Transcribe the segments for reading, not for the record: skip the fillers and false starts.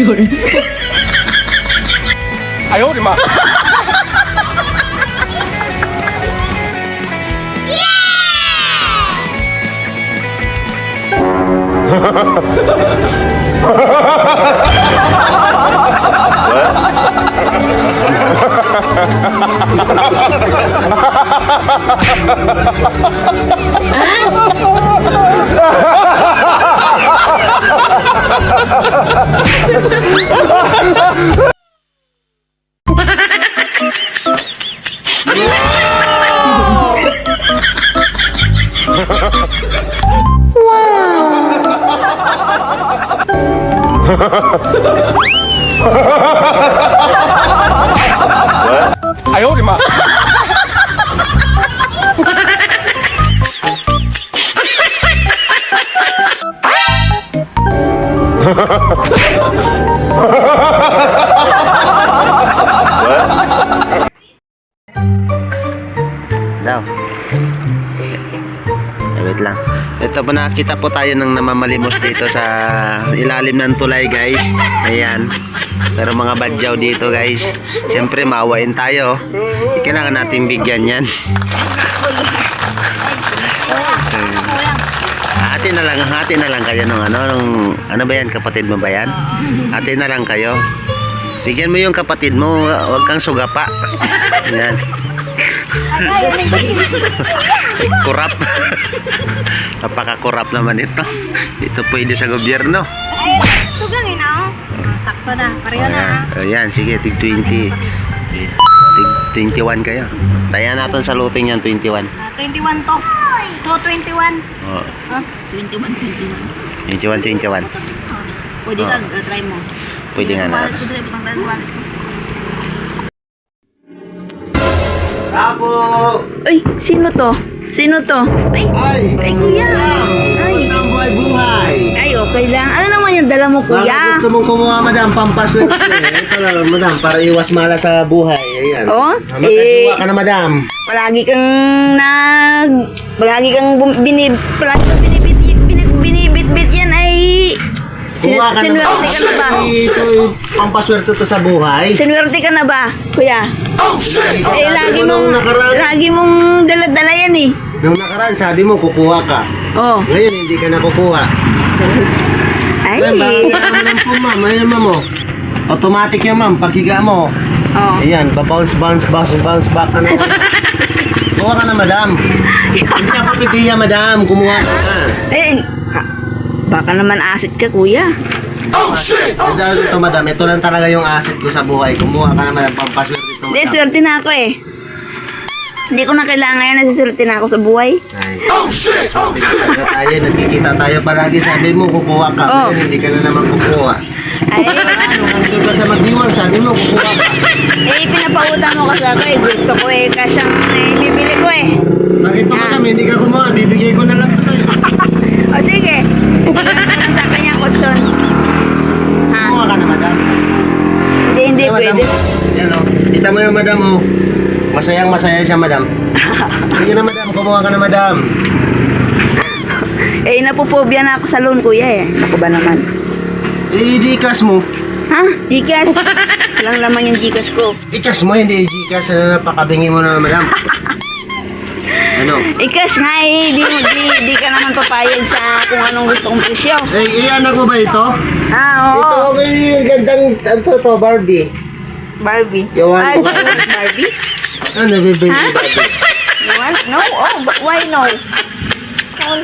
有人。哎呦我的妈！ 哎呦我的妈！ Daw. Wait lang. Ito po, nakita po tayo ng namamalimos dito sa ilalim ng tulay, guys. Ayan. Pero mga badyaw dito, guys. Siyempre maawain tayo. Kailangan natin bigyan yan. Hati na lang kayo nung ano ba yan, kapatid mo ba yan? Hati na lang kayo. Bigyan mo yung kapatid mo, huwag kang sugapa. Yan. Kurap. Napaka-kurap naman ito. Ito pwede sa gobyerno. Ito gawin na. Sakto na. Pareho na. Ayan, sige, tig 20. Tig 21 kayo. Tayan natin sa looting yan, 21. 21 to. To 21. Oh. 21. 21. Pwede ka, try mo. Pwede nga na. Apo! Ay, sino to? Sino to? Ay, ay kuya. Ay, buhay! ay, okay lang. Ano naman yung dala mo, kuya? Gusto mong kumuha, madam, pampaswerte. Ito lang, madam, para iwas mala sa buhay. Ayan. Oh? Magkasuwa ka na, madam. Palagi kang binibit yan ay Kumuha ka na, sinwerte ka na ba? Ito, pampaswerte to sa buhay. Sinwerte ka na ba, kuya? Eh, lagi mong dala-dala yan eh. Nung nakaraan, sabi mo, kukuha ka. Oh. Ngayon, hindi ka na kukuha. Ay. Bakit ka naman po, ma'am? Ayan, ma'am, oh. Automatic yan, ma'am. Paghiga mo. Oh. Ayan, bounce back ka na. Kuha ka na, madam. Hindi ako pitiya, madam. Kumuha ka na. Eh, baka naman asset ka, kuya. Ito, madam. Ito lang talaga yung asset ko sa buhay. Kumuha ka na, madam. Pampaswerte ito, Hindi, madam. swerte na ako eh. Hindi ko na kailangan yan, nasiswerte na ako sa buhay. Ay, tayo, nagkikita tayo palagi. Sabi mo, kukuha ka. Oh. Ngayon, hindi ka na naman kukuha. Ay, Nandito ka sa magdiwang, sabi mo, kukuha ka. eh, pinapautang mo kasi ako eh. Gusto ko eh, kasyang bibili ko eh. Bakit ito, madam? Hindi ka kumuha. Bibigay ko na lang ito. O sige, bigyan ko lang sa kanya kutson. Ha? Kumuha ka na, madam. Hindi Ayan, madam. pwede. Yan, oh. Kita mo yung madam, oh. Masayang masaya siya, madam. Sige na, madam. Kumuha ka na, madam. Eh, napupobya na ako sa loan, kuya eh. Ako ba naman? I-Gcash mo. Ha? Gcash? Walang laman yung Gcash ko. I-cash mo, hindi i-Gcash. Napakabingi mo na, madam. Ano? Ikas nga eh, di ka naman papayag sa kung anong gusto kong presyo. Eh, iyanak mo ba ito? Ah, oo. Ito, okay, yung gandang, ito, Barbie. Barbie. You want- Ay, you want Barbie? Ano, bibili Ha? Barbie? You want? No? Oh, but why no?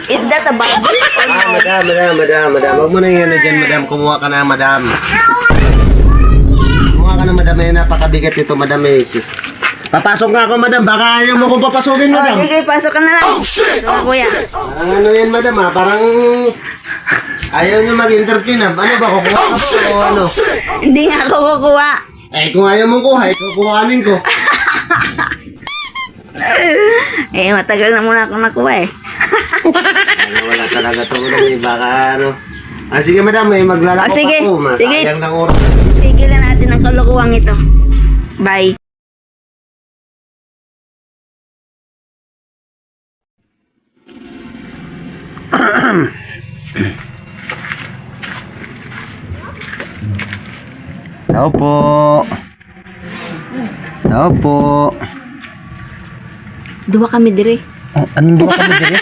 Is that a Barbie or no? Madam. Huwag mo na yan na dyan, madam. Kumuha ka na, madam. Kumuha ka na, madam. Ay, napakabigat ito, madam. Papasok nga ako, madam. Baka ayaw mo kong papasukin, madam. Oh, sige, pasok ka na lang. Pasok ka, kuya. Parang ano yan, madam, ha? Parang Ayaw nyo mag-entertain ah. Ano ba, kukuha ka po o ano? Hindi nga ako kukuha. Eh, kung ayaw mong kuha, kukuhanin ko. Eh, matagal na muna ako nakuha eh. Ano, wala talaga ito ulo eh. Baka ano. Ah, sige madam, may maglalako Sige, pa po. sige. Masayang ng oras. Tigilan natin ang kalokohan ito. Bye. Tao po. Tao po. Dua kami dire. Oh, anong doon kami dyan?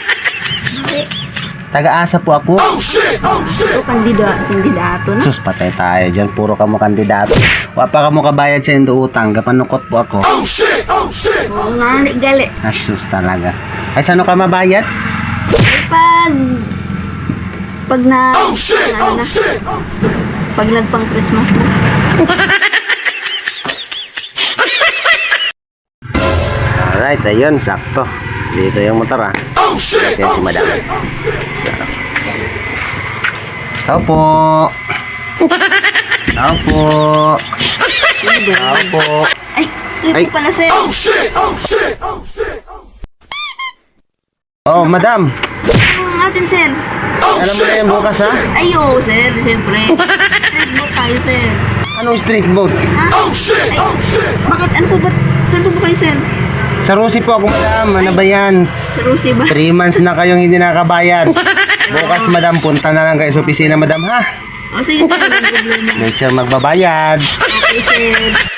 Taga-asa po ako. Ito kandidato na. Sus, patay tayo dyan. Puro kamo kandidato. Wa pa kamo kabayad sa indo utang. Gapanukot po ako. Oo nga, gali. Asus talaga. Ay, saan ka mabayad? Eh, pag na, ano na, pag nagpang Christmas na. Alright, ayun, sakto. Dito yung motor ah. Okay, si madam. Tao po. Tao po. Tao po. Ay, ito Ay. pala sir. Oh, madam. Ang atin sir. Alam mo na yung bukas ha? Ayo sir, siyempre. Street tayo sir. Anong street boat? Ha? Ay, bakit? Ano po ba? Saan po ba kayo sir? Sa Rusi po ako, madam. Ano ba yan? Sa Rusi ba? 3 months na kayong hindi nakabayad. Bukas, madam, punta na lang kayo sa opisina, madam, ha? O sige sir, walang problema. Make sure magbabayad. Okay sir.